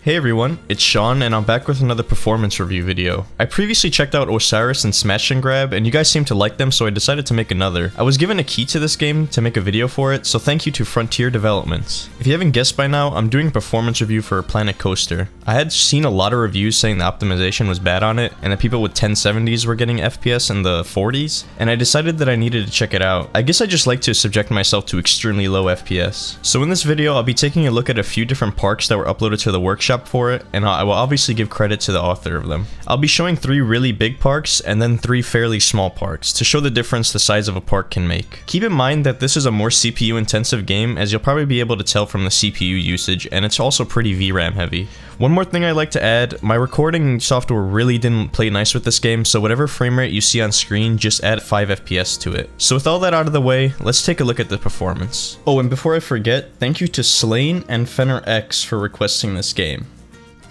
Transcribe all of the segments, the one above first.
Hey everyone, it's Sean and I'm back with another performance review video. I previously checked out Osiris and Smash and Grab and you guys seemed to like them, so I decided to make another. I was given a key to this game to make a video for it, so thank you to Frontier Developments. If you haven't guessed by now, I'm doing a performance review for Planet Coaster. I had seen a lot of reviews saying the optimization was bad on it and that people with 1070s were getting FPS in the 40s, and I decided that I needed to check it out. I guess I just like to subject myself to extremely low FPS. So in this video, I'll be taking a look at a few different parks that were uploaded to the workshop for it, and I will obviously give credit to the author of them. I'll be showing 3 really big parks and then 3 fairly small parks to show the difference the size of a park can make. Keep in mind that this is a more CPU intensive game, as you'll probably be able to tell from the CPU usage, and it's also pretty VRAM heavy. One more thing I'd like to add, my recording software really didn't play nice with this game, so whatever frame rate you see on screen, just add 5 FPS to it. So with all that out of the way, let's take a look at the performance. Oh, and before I forget, thank you to Slane and Fenner X for requesting this game.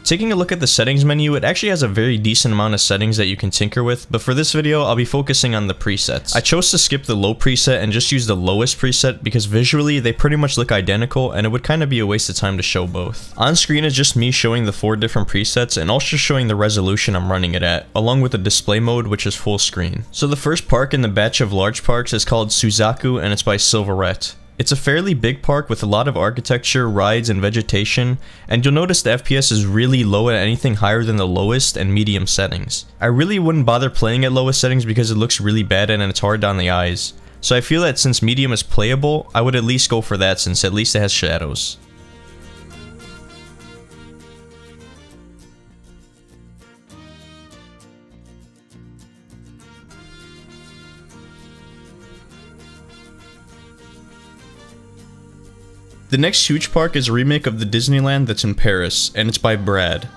Taking a look at the settings menu, it actually has a very decent amount of settings that you can tinker with, but for this video, I'll be focusing on the presets. I chose to skip the low preset and just use the lowest preset because visually, they pretty much look identical and it would kind of be a waste of time to show both. On screen is just me showing the 4 different presets and also showing the resolution I'm running it at, along with the display mode, which is full screen. So the first park in the batch of large parks is called Suzaku and it's by Silverette. It's a fairly big park with a lot of architecture, rides, and vegetation, and you'll notice the FPS is really low at anything higher than the lowest and medium settings. I really wouldn't bother playing at lowest settings because it looks really bad and it's hard on the eyes. So I feel that since medium is playable, I would at least go for that since at least it has shadows. The next huge park is a remake of the Disneyland that's in Paris, and it's by Brad.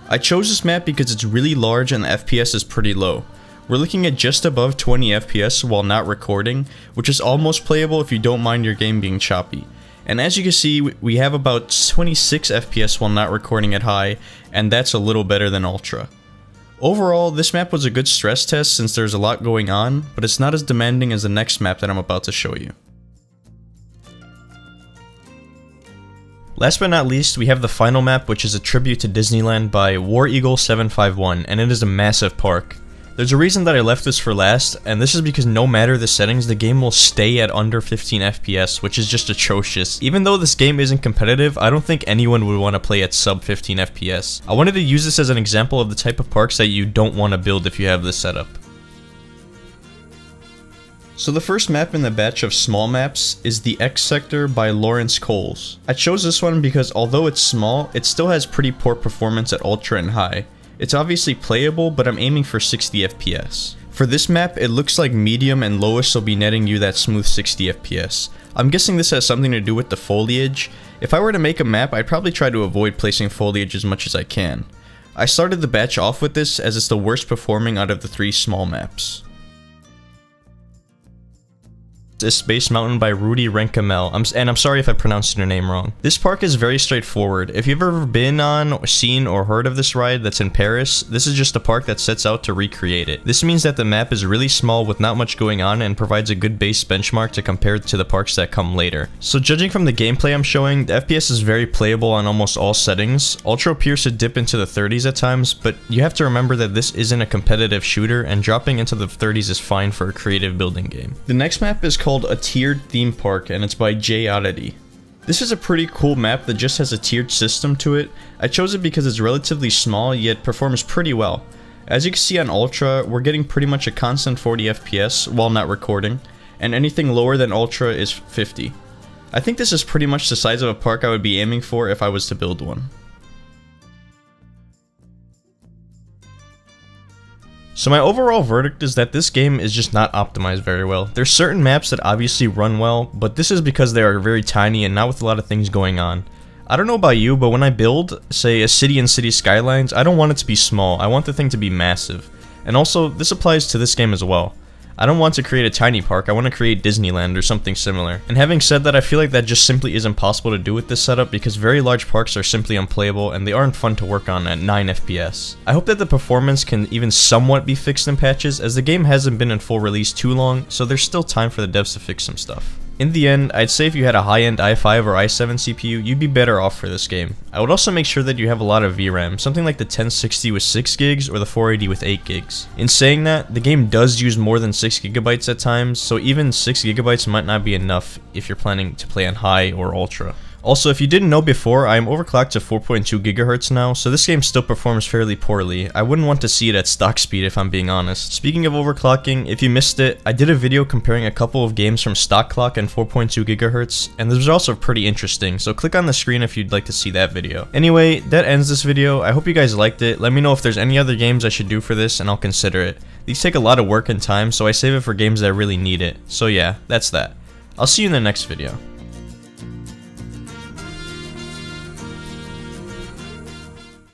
I chose this map because it's really large and the FPS is pretty low. We're looking at just above 20 FPS while not recording, which is almost playable if you don't mind your game being choppy. And as you can see, we have about 26 FPS while not recording at high, and that's a little better than Ultra. Overall, this map was a good stress test since there's a lot going on, but it's not as demanding as the next map that I'm about to show you. Last but not least, we have the final map, which is a tribute to Disneyland by War Eagle 751, and it is a massive park. There's a reason that I left this for last, and this is because no matter the settings, the game will stay at under 15 FPS, which is just atrocious. Even though this game isn't competitive, I don't think anyone would want to play at sub 15 FPS. I wanted to use this as an example of the type of parks that you don't want to build if you have this setup. So the first map in the batch of small maps is the X Sector by Lawrence Coles. I chose this one because although it's small, it still has pretty poor performance at Ultra and High. It's obviously playable, but I'm aiming for 60 FPS. For this map, it looks like medium and lowest will be netting you that smooth 60 FPS. I'm guessing this has something to do with the foliage. If I were to make a map, I'd probably try to avoid placing foliage as much as I can. I started the batch off with this as it's the worst performing out of the 3 small maps. Is Space Mountain by Rudy Renkamel, and I'm sorry if I pronounced your name wrong. This park is very straightforward. If you've ever been on, or seen, or heard of this ride that's in Paris, this is just a park that sets out to recreate it. This means that the map is really small with not much going on and provides a good base benchmark to compare to the parks that come later. So judging from the gameplay I'm showing, the FPS is very playable on almost all settings. Ultra appears to dip into the 30s at times, but you have to remember that this isn't a competitive shooter and dropping into the 30s is fine for a creative building game. The next map is called A Tiered Theme Park, and it's by Jay Oddity. This is a pretty cool map that just has a tiered system to it. I chose it because it's relatively small yet performs pretty well. As you can see on Ultra, we're getting pretty much a constant 40 FPS while not recording, and anything lower than Ultra is 50. I think this is pretty much the size of a park I would be aiming for if I was to build one. So my overall verdict is that this game is just not optimized very well. There's certain maps that obviously run well, but this is because they are very tiny and not with a lot of things going on. I don't know about you, but when I build, say, a city in City Skylines, I don't want it to be small, I want the thing to be massive. And also, this applies to this game as well. I don't want to create a tiny park, I want to create Disneyland or something similar. And having said that, I feel like that just simply isn't possible to do with this setup because very large parks are simply unplayable and they aren't fun to work on at 9 FPS. I hope that the performance can even somewhat be fixed in patches, as the game hasn't been in full release too long, so there's still time for the devs to fix some stuff. In the end, I'd say if you had a high-end i5 or i7 CPU, you'd be better off for this game. I would also make sure that you have a lot of VRAM, something like the 1060 with 6 gigs or the 480 with 8 gigs. In saying that, the game does use more than 6 gigabytes at times, so even 6 gigabytes might not be enough if you're planning to play on high or ultra. Also, if you didn't know before, I am overclocked to 4.2 GHz now, so this game still performs fairly poorly. I wouldn't want to see it at stock speed if I'm being honest. Speaking of overclocking, if you missed it, I did a video comparing a couple of games from stock clock and 4.2 GHz, and the results are pretty interesting, so click on the screen if you'd like to see that video. Anyway, that ends this video. I hope you guys liked it. Let me know if there's any other games I should do for this, and I'll consider it. These take a lot of work and time, so I save it for games that really need it. So yeah, that's that. I'll see you in the next video.